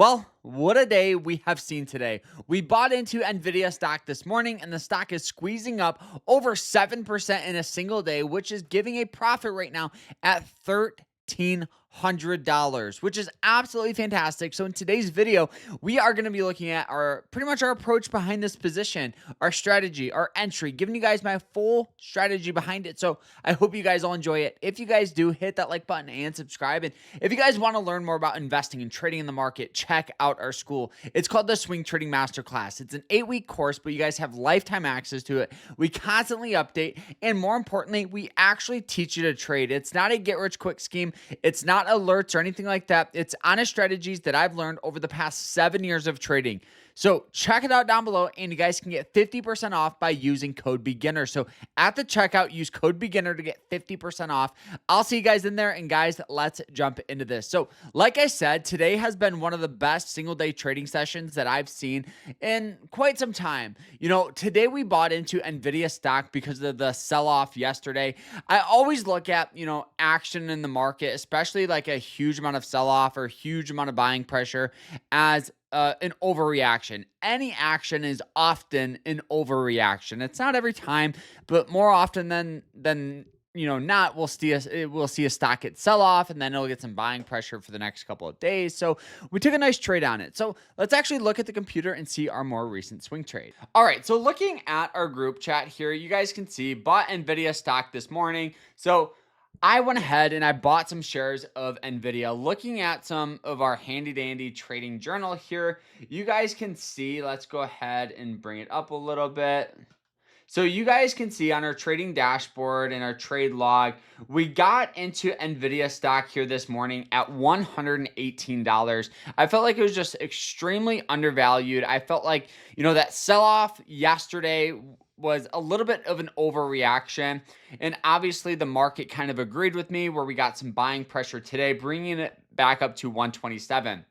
Well, what a day we have seen today. We bought into NVIDIA stock this morning, and the stock is squeezing up over 7% in a single day, which is giving a profit right now at $1,300, which is absolutely fantastic. So in today's video, we are going to be looking at our pretty much our approach behind this position, our strategy, our entry, giving you guys my full strategy behind it. So I hope you guys all enjoy it. If you guys do, hit that like button and subscribe. And if you guys want to learn more about investing and trading in the market, check out our school. It's called the Swing Trading Masterclass. It's an 8-week course, but you guys have lifetime access to it. We constantly update, and more importantly, we actually teach you to trade. It's not a get-rich-quick scheme. It's not alerts or anything like that. It's honest strategies that I've learned over the past 7 years of trading. So check it out down below, and you guys can get 50% off by using code BEGINNER. So at the checkout, use code BEGINNER to get 50% off. I'll see you guys in there, and guys, let's jump into this. So like I said, today has been one of the best single day trading sessions that I've seen in quite some time. Today we bought into NVIDIA stock because of the sell-off yesterday. I always look at, action in the market, especially like a huge amount of sell-off or huge amount of buying pressure as an overreaction. Any action is often an overreaction. It's not every time, but more often than not, we'll see a stock get sell off, and then it'll get some buying pressure for the next couple of days. So we took a nice trade on it. So let's actually look at the computer and see our more recent swing trade. All right, so looking at our group chat here, you guys can see bought NVIDIA stock this morning. So I went ahead and I bought some shares of NVIDIA. Looking at some of our handy dandy trading journal here, you guys can see, let's go ahead and bring it up a little bit. So you guys can see on our trading dashboard and our trade log, we got into NVIDIA stock here this morning at $118. I felt like it was just extremely undervalued. I felt like, that sell-off yesterday was a little bit of an overreaction. And obviously the market kind of agreed with me where we got some buying pressure today, bringing it back up to 127.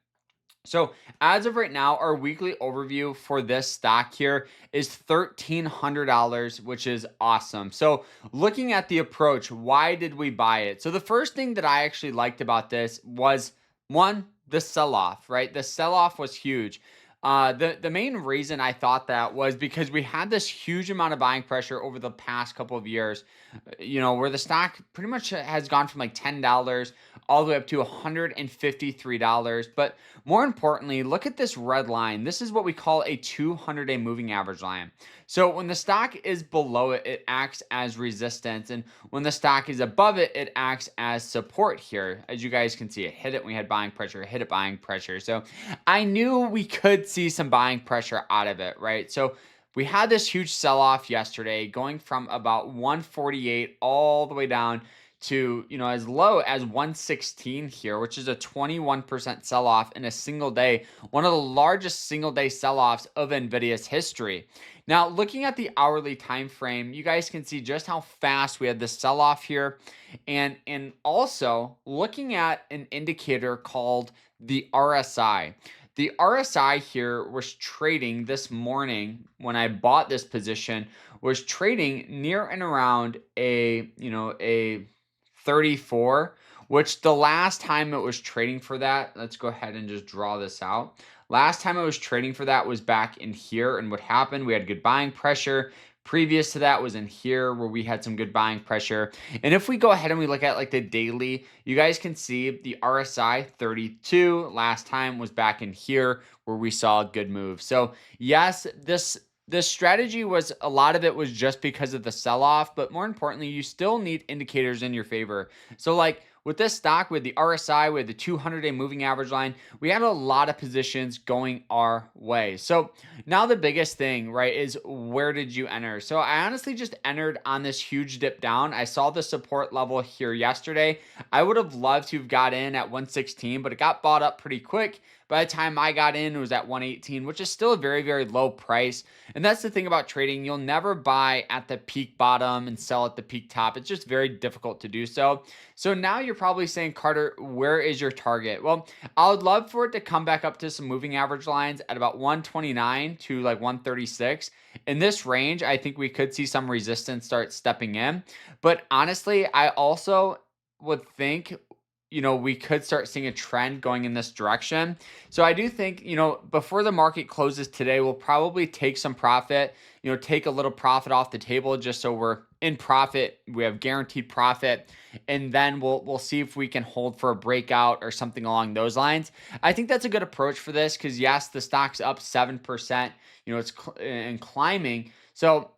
So as of right now, our weekly overview for this stock here is $1,300, which is awesome. So looking at the approach, why did we buy it? So the first thing that I actually liked about this was, one, the sell-off, right? The sell-off was huge. The main reason I thought that was because we had this huge amount of buying pressure over the past couple of years, where the stock pretty much has gone from like $10 all the way up to $153. But more importantly, look at this red line. This is what we call a 200-day moving average line. So when the stock is below it, it acts as resistance. And when the stock is above it, it acts as support here. As you guys can see, it hit it. We had buying pressure, hit it, buying pressure. So I knew we could see some buying pressure out of it, right? So we had this huge sell-off yesterday going from about 148 all the way down to, as low as 116 here, which is a 21% sell-off in a single day, one of the largest single day sell-offs of NVIDIA's history. Now, looking at the hourly time frame, you guys can see just how fast we had this sell-off here. And also looking at an indicator called the RSI. The RSI here was trading this morning when I bought this position, was trading near and around a 34, which the last time it was trading for that, let's go ahead and just draw this out. Last time it was trading for that was back in here, and what happened, we had good buying pressure. Previous to that was in here where we had some good buying pressure. And if we go ahead and we look at like the daily, you guys can see the RSI 32 last time was back in here where we saw a good move. So yes, this strategy was, a lot of it was just because of the sell-off, but more importantly, you still need indicators in your favor. So like with this stock, with the RSI, with the 200-day moving average line, we had a lot of positions going our way. So now the biggest thing, right, is where did you enter? So I honestly just entered on this huge dip down. I saw the support level here yesterday. I would have loved to have got in at 116, but it got bought up pretty quick. By the time I got in, it was at 118, which is still a very, very low price. And that's the thing about trading. You'll never buy at the peak bottom and sell at the peak top. It's just very difficult to do so. So now you're probably saying, Carter, where is your target? Well, I would love for it to come back up to some moving average lines at about 129 to like 136. In this range, I think we could see some resistance start stepping in. But honestly, I also would think we could start seeing a trend going in this direction. So I do think, before the market closes today, we'll probably take some profit, take a little profit off the table just so we're in profit. We have guaranteed profit. And then we'll see if we can hold for a breakout or something along those lines. I think that's a good approach for this because yes, the stock's up 7%, it's and climbing. So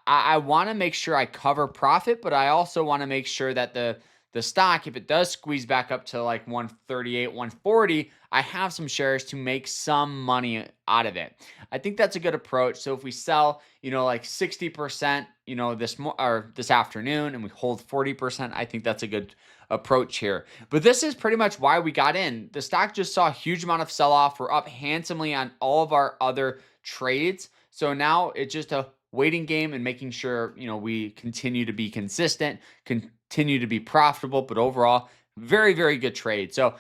I want to make sure I cover profit, but I also want to make sure that the stock, if it does squeeze back up to like 138, 140, I have some shares to make some money out of it. I think that's a good approach. So if we sell, like 60%, or this afternoon and we hold 40%, I think that's a good approach here. But this is pretty much why we got in. The stock just saw a huge amount of sell off. We're up handsomely on all of our other trades. So now it's just a waiting game and making sure, we continue to be consistent, continue to be profitable, but overall, very, very good trade. So,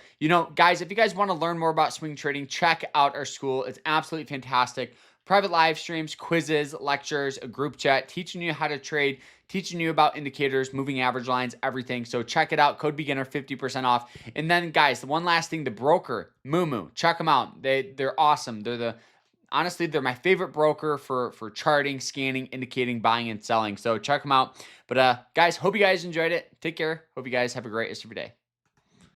guys, if you guys want to learn more about swing trading, check out our school. It's absolutely fantastic. Private live streams, quizzes, lectures, a group chat, teaching you how to trade, teaching you about indicators, moving average lines, everything. So check it out. Code beginner, 50% off. And then, guys, the one last thing, the broker, Moo, check them out. They're awesome. Honestly, they're my favorite broker for charting, scanning, indicating, buying, and selling. So check them out. But guys, hope you guys enjoyed it. Take care. Hope you guys have a great rest of your day.